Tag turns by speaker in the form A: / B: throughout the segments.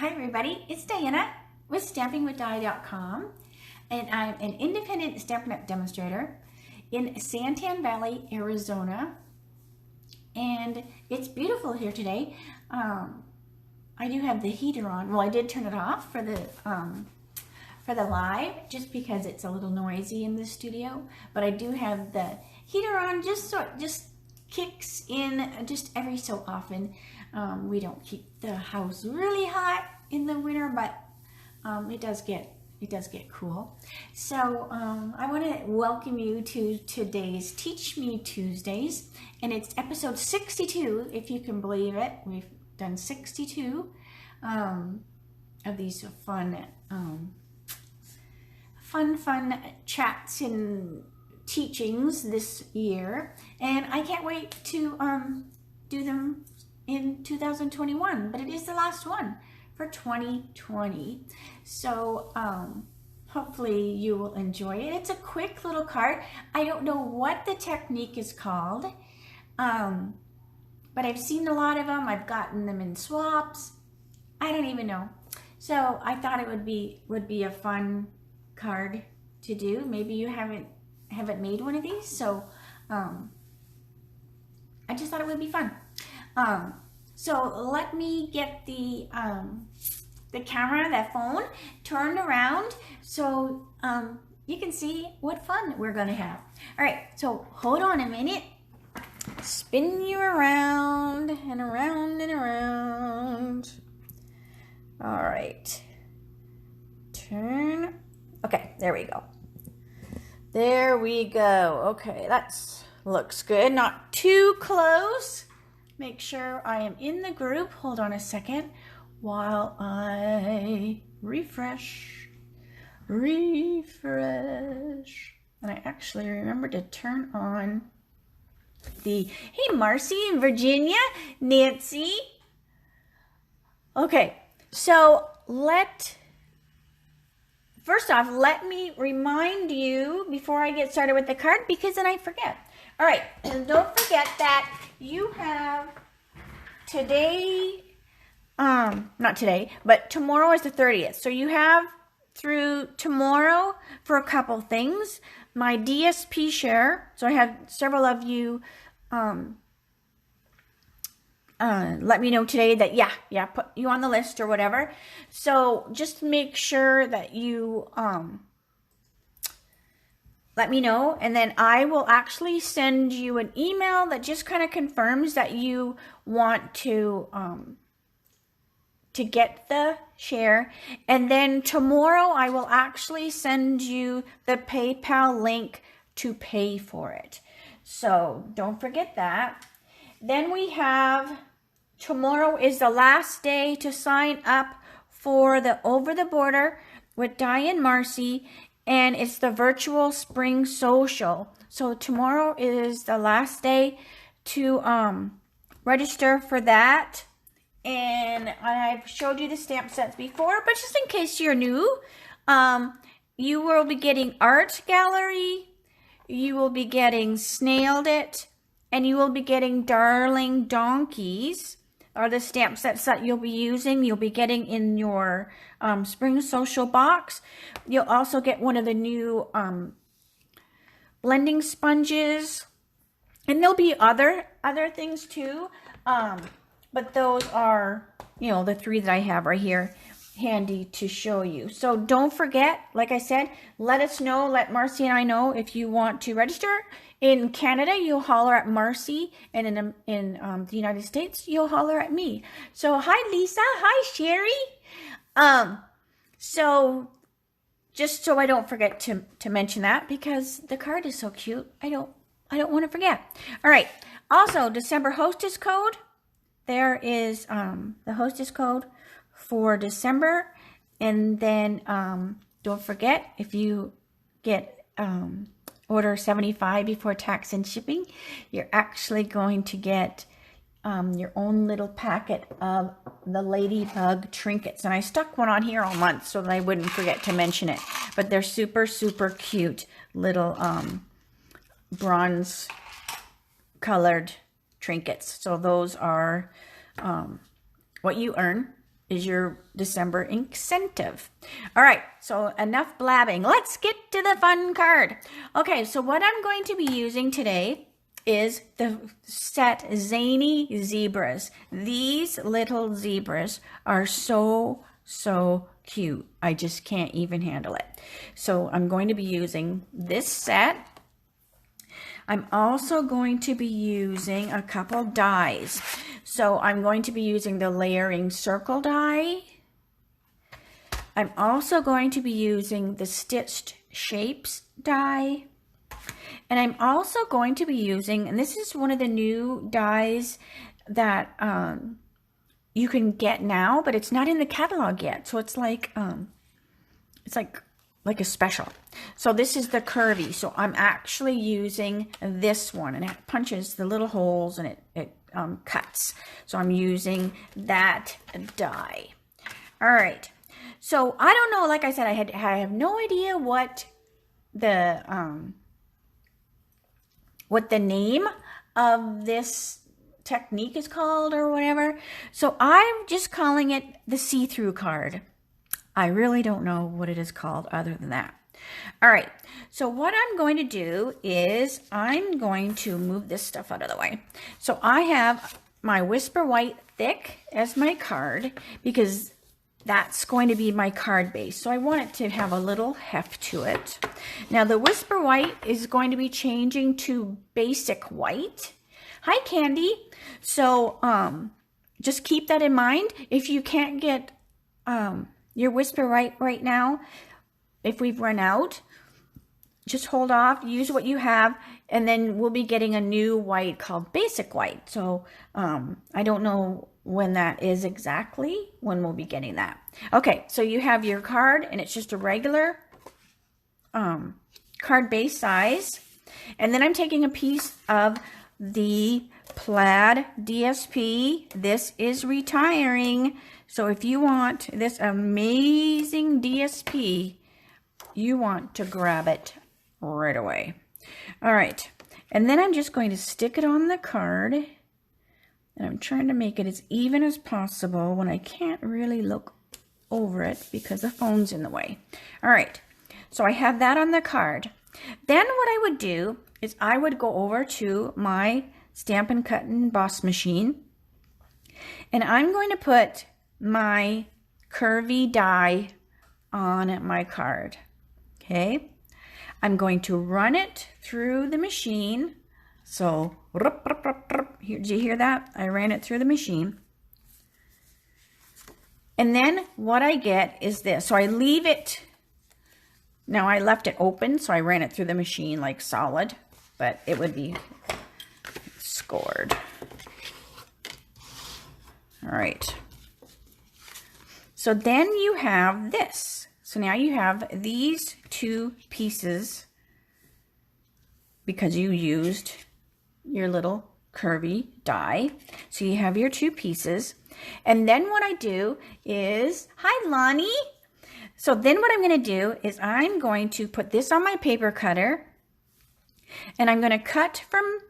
A: Hi everybody, it's Diana with stampingwithdi.com, and I'm an independent Stampin' Up! Demonstrator in Santan Valley, Arizona, and it's beautiful here today. I do have the heater on. Well, I did turn it off for the live just because it's a little noisy in the studio, but I do have the heater on just so it just kicks in just every so often. We don't keep the house really hot in the winter, but it does get cool. So I want to welcome you to today's Teach Me Tuesdays, and it's episode 62, if you can believe it. We've done 62 of these fun chats and teachings this year, and I can't wait to do them in 2021, but it is the last one for 2020. So hopefully you will enjoy it. It's a quick little card. I don't know what the technique is called, but I've seen a lot of them. I've gotten them in swaps. I don't even know. So I thought it would be a fun card to do. Maybe you haven't made one of these, so I just thought it would be fun. So let me get the camera, that phone, turned around so you can see what fun we're gonna have. All right, so hold on a minute. Spin you around and around and around. All right, turn. Okay, there we go. There we go. Okay, that's looks good. Not too close. Make sure I am in the group. Hold on a second while I refresh. And I actually remember to turn on the, hey, Marcy in Virginia, Nancy. Okay, so first off, let me remind you before I get started with the card, because then I forget. All right, and don't forget that you have today, not today, but tomorrow is the 30th. So you have through tomorrow for a couple things. My DSP share, so I have several of you let me know today that, yeah, put you on the list or whatever. So just make sure that you let me know, and then I will actually send you an email that just kind of confirms that you want to get the share. And then tomorrow I will actually send you the PayPal link to pay for it. So don't forget that. Then we have, tomorrow is the last day to sign up for the Over the Border with Di and Marcy, and it's the virtual spring social. So tomorrow is the last day to register for that. And I've showed you the stamp sets before, but just in case you're new, you will be getting Art Gallery, you will be getting Snailed It, and you will be getting Darling Donkeys, are the stamp sets that you'll be using. You'll be getting in your spring social box. You'll also get one of the new blending sponges, and there'll be other things too, but those are, you know, the three that I have right here handy to show you. So don't forget, like I said, let us know, let Marcy and I know if you want to register. In Canada, you'll holler at Marcy, and in the United States, you'll holler at me. So hi Lisa, hi Sherry. So just so I don't forget to mention that, because the card is so cute, I don't want to forget. All right. Also, December hostess code. There is the hostess code for December, and then don't forget, if you get order 75 before tax and shipping, you're actually going to get your own little packet of the ladybug trinkets. And I stuck one on here all month so that I wouldn't forget to mention it. But they're super, super cute little bronze colored trinkets. So those are what you earn is your December incentive. All right, so enough blabbing. Let's get to the fun card. Okay, so what I'm going to be using today is the set Zany zebras. These little zebras are so cute. I just can't even handle it. So I'm going to be using this set. I'm also going to be using a couple dies. So I'm going to be using the layering circle die. I'm also going to be using the stitched shapes die. And I'm also going to be using, and this is one of the new dies that you can get now, but it's not in the catalog yet. So it's like a special. So this is the curvy. So I'm actually using this one, and it punches the little holes and it cuts. So I'm using that die. All right. So I don't know, like I said, I have no idea what the name of this technique is called or whatever. So I'm just calling it the see-through card. I really don't know what it is called other than that. All right, so what I'm going to do is I'm going to move this stuff out of the way. So I have my Whisper White Thick as my card because that's going to be my card base. So I want it to have a little heft to it. Now the Whisper White is going to be changing to Basic White. Hi, Candy. So just keep that in mind. If you can't get your Whisper White right now, if we've run out, just hold off, use what you have, and then we'll be getting a new white called Basic White. So I don't know when that is exactly, when we'll be getting that. Okay, so you have your card, and it's just a regular card base size. And then I'm taking a piece of the plaid DSP. This is retiring. So if you want this amazing DSP, you want to grab it right away. All right. And then I'm just going to stick it on the card. And I'm trying to make it as even as possible when I can't really look over it because the phone's in the way. All right. So I have that on the card. Then what I would do is I would go over to my Stampin' Cut and Emboss machine. And I'm going to put my curvy die on my card. Okay, I'm going to run it through the machine. So, did you hear that? I ran it through the machine. And then what I get is this. So I leave it. Now I left it open, so I ran it through the machine like solid, but it would be scored. All right. So then you have this. So now you have these two pieces because you used your little curvy die. So you have your two pieces. And then what I do is, hi Lonnie. So then what I'm going to do is I'm going to put this on my paper cutter. And I'm going to cut from,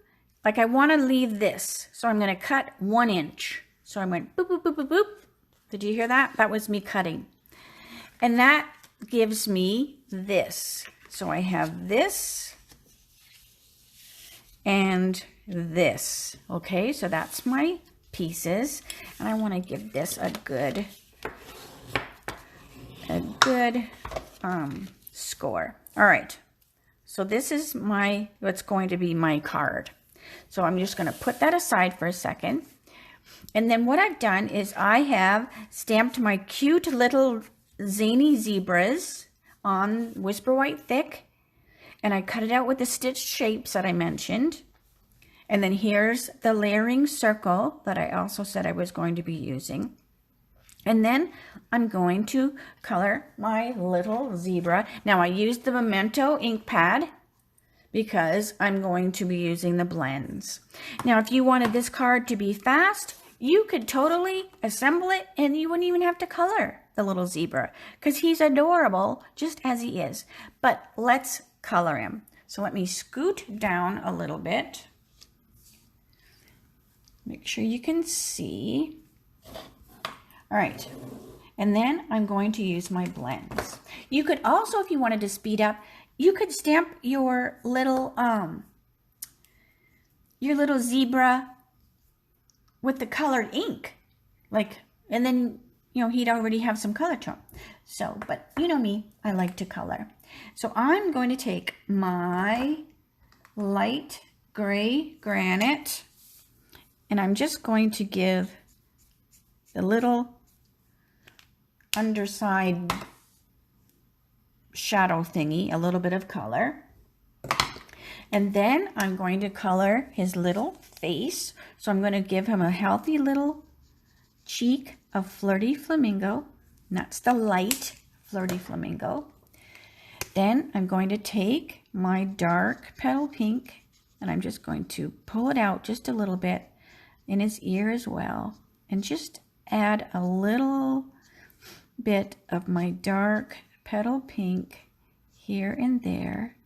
A: like I want to leave this. So I'm going to cut 1 inch. So I went boop, boop, boop, boop, boop. Did you hear that? That was me cutting. And that gives me this. So I have this and this. Okay, so that's my pieces. And I want to give this a good score. All right. So this is what's going to be my card. So I'm just going to put that aside for a second. And then what I've done is I have stamped my cute little Zany zebras on Whisper White Thick. And I cut it out with the stitched shapes that I mentioned. And then here's the layering circle that I also said I was going to be using. And then I'm going to color my little zebra. Now I used the Memento ink pad because I'm going to be using the blends. Now if you wanted this card to be fast, you could totally assemble it and you wouldn't even have to color the little zebra because he's adorable just as he is. But let's color him. So let me scoot down a little bit. Make sure you can see. All right. And then I'm going to use my blends. You could also, if you wanted to speed up, you could stamp your little zebra with the colored ink. And then, he'd already have some color to him. So, but you know me, I like to color. So I'm going to take my light gray granite, and I'm just going to give the little underside shadow thingy a little bit of color. And then I'm going to color his little face. So I'm going to give him a healthy little cheek of Flirty Flamingo. And that's the light Flirty Flamingo. Then I'm going to take my dark petal pink, and I'm just going to pull it out just a little bit in his ear as well, and just add a little bit of my dark petal pink here and there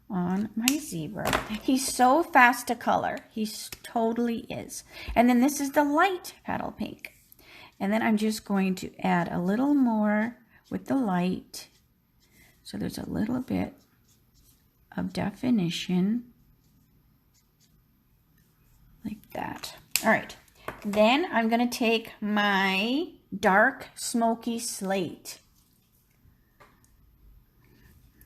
A: on my zebra. He's so fast to color. He totally is. And then this is the light petal pink. And then I'm just going to add a little more with the light. So there's a little bit of definition like that. All right. Then I'm going to take my dark smoky slate.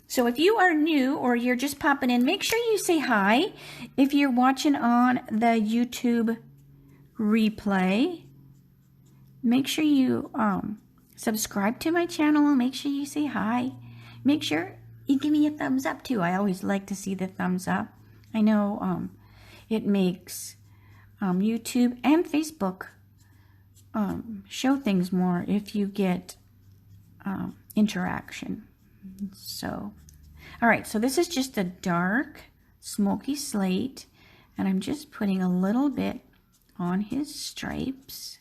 A: So if you are new or you're just popping in, make sure you say hi. If you're watching on the YouTube replay, make sure you subscribe to my channel. Make sure you say hi. Make sure you give me a thumbs up too. I always like to see the thumbs up. I know it makes YouTube and Facebook show things more if you get interaction. So, all right, so this is just a dark smoky slate, and I'm just putting a little bit on his stripes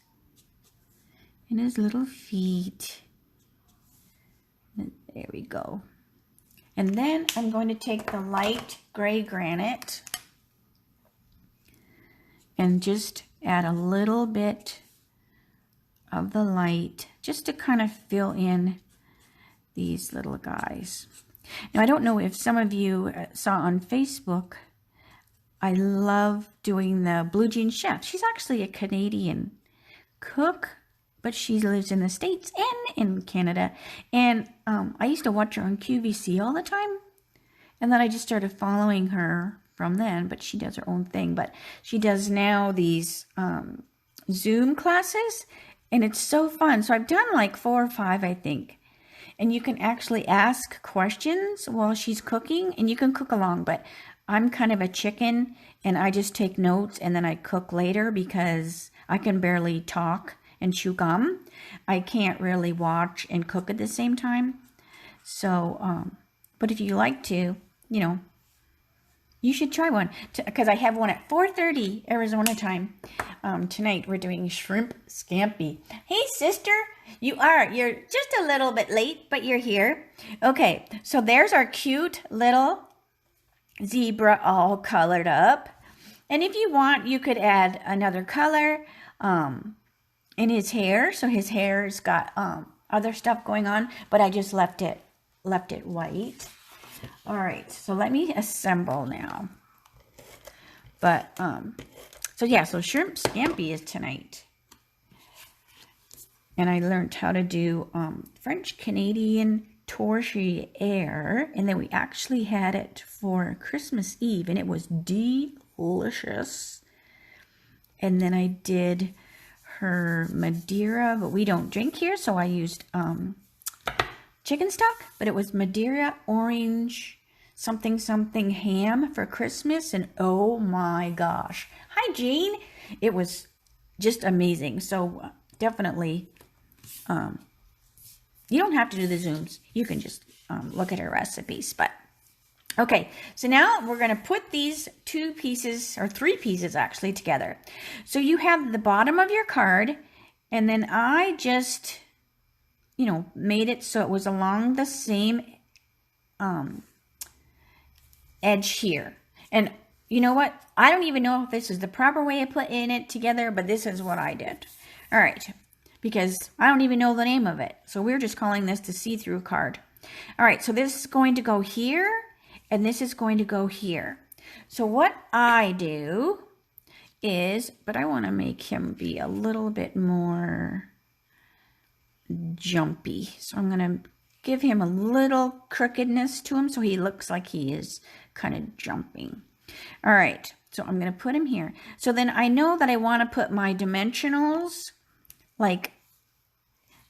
A: and his little feet. There we go. And then I'm going to take the light gray granite and just add a little bit of the light just to kind of fill in these little guys. Now, I don't know if some of you saw on Facebook, I love doing the Blue Jean Chef. She's actually a Canadian cook, but she lives in the States and in Canada. And I used to watch her on QVC all the time. And then I just started following her from then, but she does her own thing. But she does now these Zoom classes, and it's so fun. So I've done like 4 or 5, I think. And you can actually ask questions while she's cooking, and you can cook along. But I'm kind of a chicken, and I just take notes, and then I cook later because I can barely talk and chew gum. I can't really watch and cook at the same time. So, but if you like to, you should try one, because I have one at 4:30 Arizona time. Tonight we're doing shrimp scampi. Hey sister, you're just a little bit late, but you're here. Okay, so there's our cute little zebra all colored up. And if you want, you could add another color in his hair. So his hair's got other stuff going on, but I just left it white. All right, so let me assemble now. But, so shrimp scampi is tonight. And I learned how to do French-Canadian tourtière, and then we actually had it for Christmas Eve, and it was delicious. And then I did her Madeira, but we don't drink here, so I used chicken stock, but it was Madeira orange something ham for Christmas, and oh my gosh. Hi Jean. It was just amazing. So definitely you don't have to do the Zooms. You can just look at her recipes. But okay, so now we're going to put these 2 pieces, or 3 pieces actually, together. So you have the bottom of your card, and then I just made it so it was along the same edge here. And you know what? I don't even know if this is the proper way of putting it together, but this is what I did. All right. because I don't even know the name of it. So we're just calling this the see-through card. All right, so this is going to go here, and this is going to go here. So what I do is, but I want to make him be a little bit more jumpy. So I'm going to give him a little crookedness to him so he looks like he is kind of jumping. All right, so I'm going to put him here. So then I know that I want to put my dimensionals like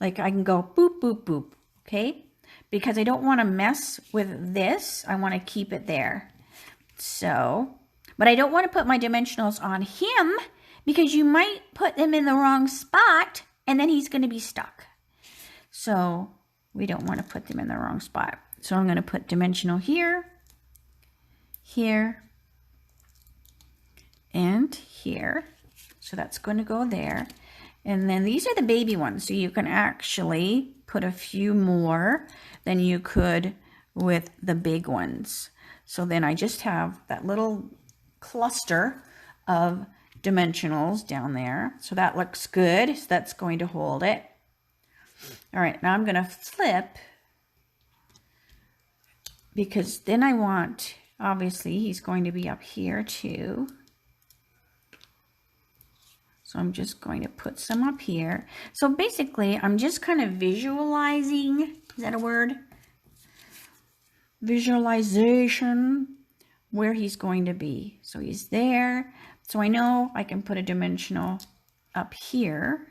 A: I can go boop, boop, boop, okay? Because I don't want to mess with this. I want to keep it there. So, but I don't want to put my dimensionals on him because you might put them in the wrong spot and then he's going to be stuck. So we don't want to put them in the wrong spot. So I'm going to put dimensional here, here, and here. So that's going to go there. And then these are the baby ones. So you can actually put a few more than you could with the big ones. So then I just have that little cluster of dimensionals down there. So that looks good. So that's going to hold it. All right, now I'm going to flip because then I want, obviously he's going to be up here too. So I'm just going to put some up here. So basically, I'm just kind of visualizing, is that a word? Visualization, where he's going to be. So he's there. So I know I can put a dimensional up here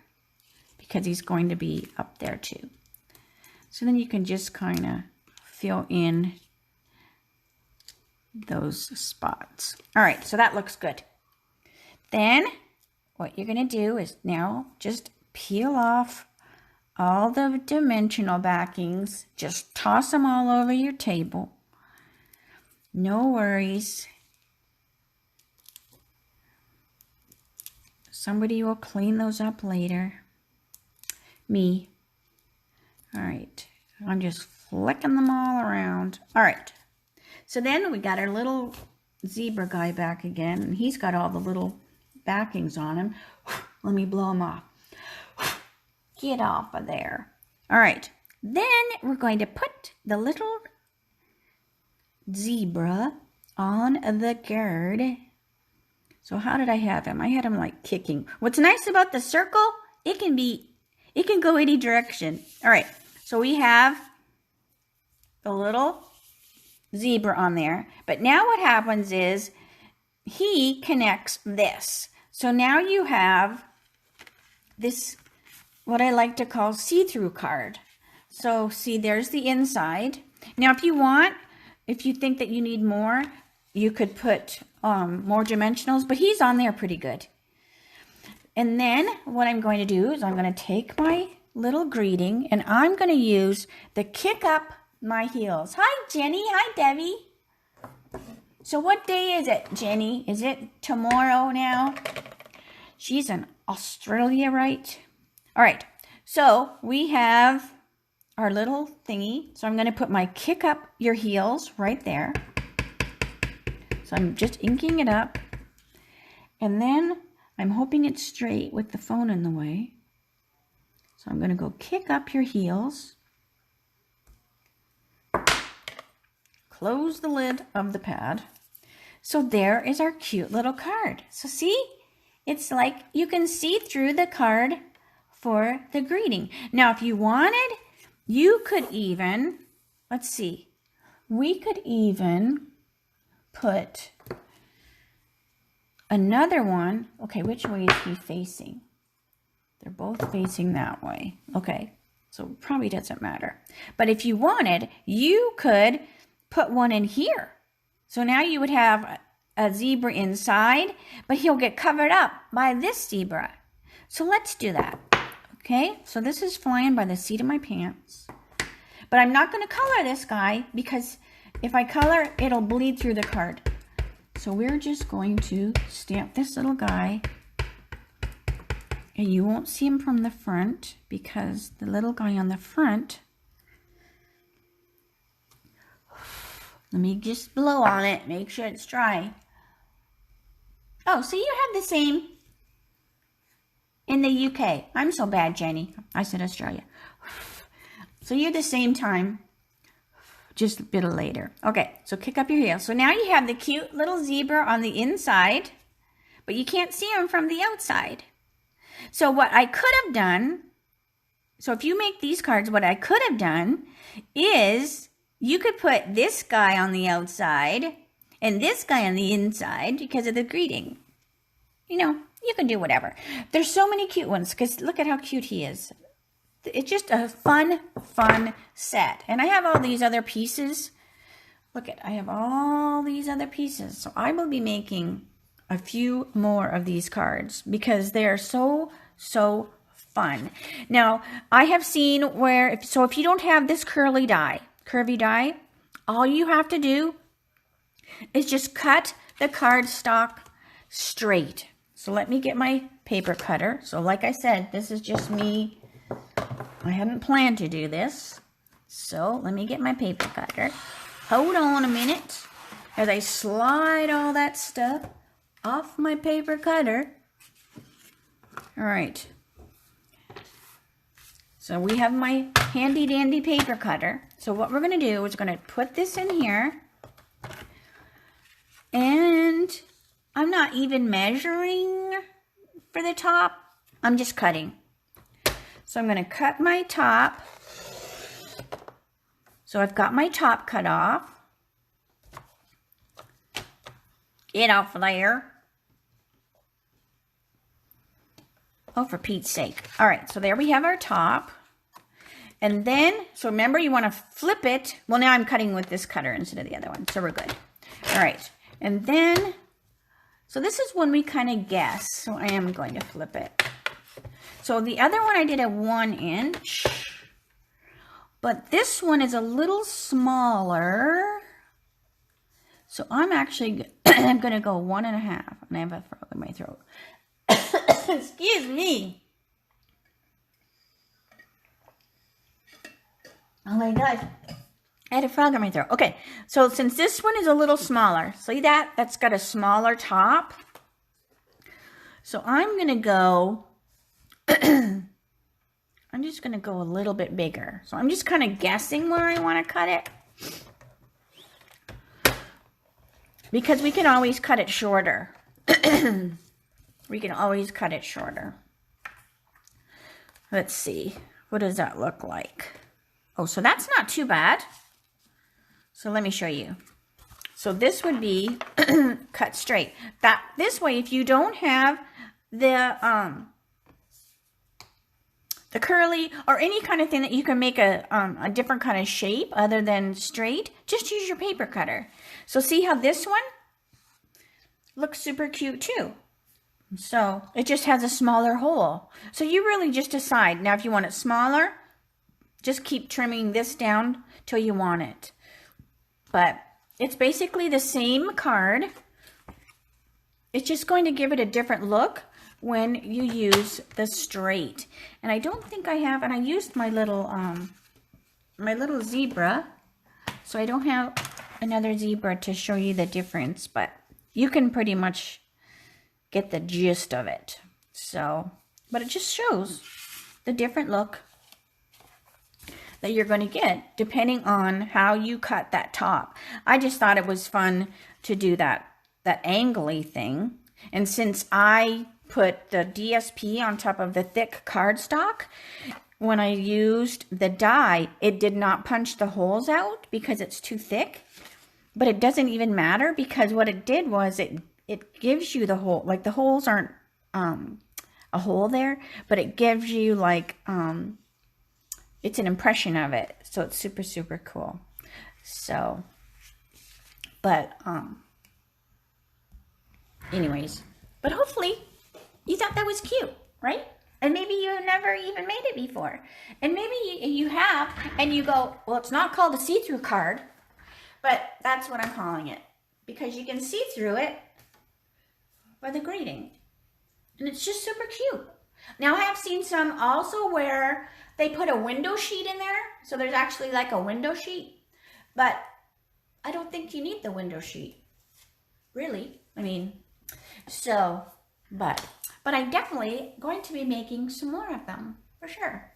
A: because he's going to be up there too. So then you can just kind of fill in those spots. All right, so that looks good. Then what you're going to do is now just peel off all the dimensional backings. Just toss them all over your table. No worries. Somebody will clean those up later. Me. All right. I'm just flicking them all around. All right. So then we got our little zebra guy back again, and he's got all the little backings on him. Let me blow him off. Get off of there. All right. Then we're going to put the little zebra on the guard. So how did I have him? I had him like kicking. What's nice about the circle, it can go any direction. All right. So we have the little zebra on there. But now what happens is he connects this. So now you have this, what I like to call see-through card. So see, there's the inside. Now if you want, if you think that you need more, you could put more dimensionals, but he's on there pretty good. And then what I'm going to do is I'm going to take my little greeting and I'm going to use the kick up my heels. Hi, Jenny. Hi, Debbie. So what day is it, Jenny? Is it tomorrow now? She's in Australia, right? All right. So we have our little thingy. So I'm going to put my kick up your heels right there. So I'm just inking it up. And then I'm hoping it's straight with the phone in the way. So I'm going to go kick up your heels. Close the lid of the pad. So there is our cute little card. So see, it's like you can see through the card for the greeting. Now, if you wanted, you could even, let's see, we could even put another one. Okay, which way is he facing? They're both facing that way. Okay, so it probably doesn't matter. But if you wanted, you could put one in here. So now you would have a zebra inside, but he'll get covered up by this zebra. So let's do that. Okay, so this is flying by the seat of my pants. But I'm not going to color this guy because if I color, it'll bleed through the card. So we're just going to stamp this little guy. And you won't see him from the front because the little guy on the front, let me just blow on it, make sure it's dry. Oh, so you have the same in the UK. I'm so bad, Jenny. I said Australia. So you're the same time, just a bit later. Okay, so kick up your heels. So now you have the cute little zebra on the inside, but you can't see him from the outside. So what I could have done, so if you make these cards, what I could have done is you could put this guy on the outside and this guy on the inside because of the greeting. You know, you can do whatever. There's so many cute ones because look at how cute he is. It's just a fun set. And I have all these other pieces. Look at, I have all these other pieces. So I will be making a few more of these cards because they're so fun. Now, I have seen where, if you don't have this curvy die, all you have to do is just cut the cardstock straight. So let me get my paper cutter. So like I said, this is just me. I hadn't planned to do this. So let me get my paper cutter. Hold on a minute as I slide all that stuff off my paper cutter. All right. So we have my handy dandy paper cutter. So what we're going to do is going to put this in here. And I'm not even measuring for the top. I'm just cutting. So I'm going to cut my top. So I've got my top cut off. Get off there. Oh, for Pete's sake. All right, so there we have our top. And then, so remember you want to flip it. Well, now I'm cutting with this cutter instead of the other one, so we're good. All right, and then, so this is when we kind of guess. So I am going to flip it. So the other one I did a 1 inch, but this one is a little smaller. So I'm actually, I'm going to go 1.5. And I have a frog in my throat. Excuse me. Oh my God. I had a frog in my throat. Okay, so since this one is a little smaller, see that? That's got a smaller top. So I'm going to go, I'm just going to go a little bit bigger. So I'm just kind of guessing where I want to cut it. Because we can always cut it shorter. We can always cut it shorter. Let's see. What does that look like? Oh, so that's not too bad. So let me show you. So this would be cut straight. This way, if you don't have the curly or any kind of thing that you can make a different kind of shape other than straight, just use your paper cutter. So see how this one looks super cute too. So it just has a smaller hole. So you really just decide. Now if you want it smaller, just keep trimming this down till you want it. But it's basically the same card. It's just going to give it a different look when you use the straight. And I don't think I have, and I used my little zebra. So I don't have another zebra to show you the difference, but you can pretty much get the gist of it. So, but it just shows the different look that you're going to get depending on how you cut that top. I just thought it was fun to do that angly thing. And since I put the DSP on top of the thick cardstock, when I used the die, it did not punch the holes out because it's too thick. But it doesn't even matter because what it did was it gives you the hole, like the holes aren't a hole there, but it gives you like, it's an impression of it. So it's super, super cool. So, but, anyways, but hopefully you thought that was cute, right? And maybe you never even made it before. And maybe you have, and you go, well, it's not called a see-through card, but that's what I'm calling it. Because you can see through it by the greeting. And it's just super cute. Now, I have seen some also where they put a window sheet in there. So there's actually like a window sheet. But I don't think you need the window sheet. Really. I mean, so, but but I'm definitely going to be making some more of them for sure.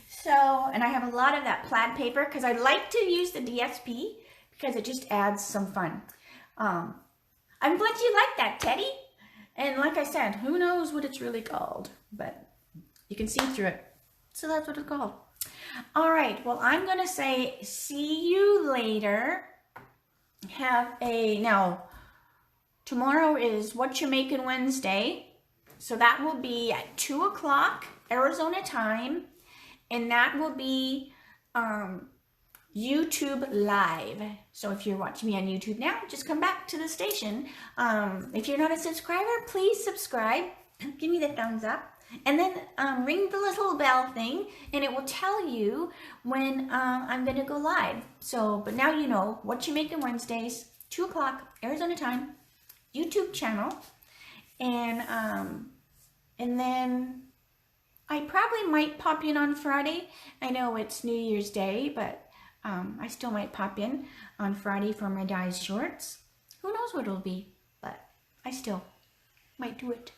A: So, and I have a lot of that plaid paper because I like to use the DSP because it just adds some fun. I'm glad you like that, Teddy. And like I said, who knows what it's really called, but you can see through it. So that's what it's called. All right, well, I'm going to say see you later. Now, tomorrow is What You Making Wednesday. So that will be at 2 o'clock Arizona time. And that will be YouTube Live. So if you're watching me on YouTube now, just come back to the station. If you're not a subscriber, please subscribe. Give me the thumbs up. And then ring the little bell thing, and it will tell you when I'm going to go live. So, but now you know What You Making Wednesdays, 2 o'clock Arizona time, YouTube channel. And then I probably might pop in on Friday. I know it's New Year's Day, but I still might pop in on Friday for my Dies Shorts. Who knows what it'll be, but I still might do it.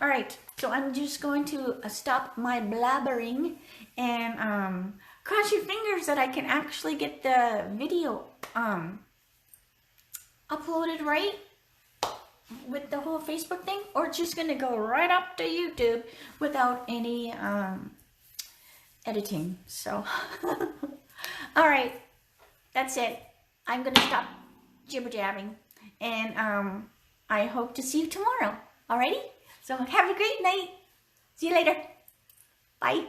A: All right, so I'm just going to stop my blabbering and cross your fingers that I can actually get the video uploaded right with the whole Facebook thing, or it's just gonna go right up to YouTube without any editing. So all right, that's it. I'm gonna stop jibber jabbing, and I hope to see you tomorrow. Alrighty, so have a great night. See you later. Bye.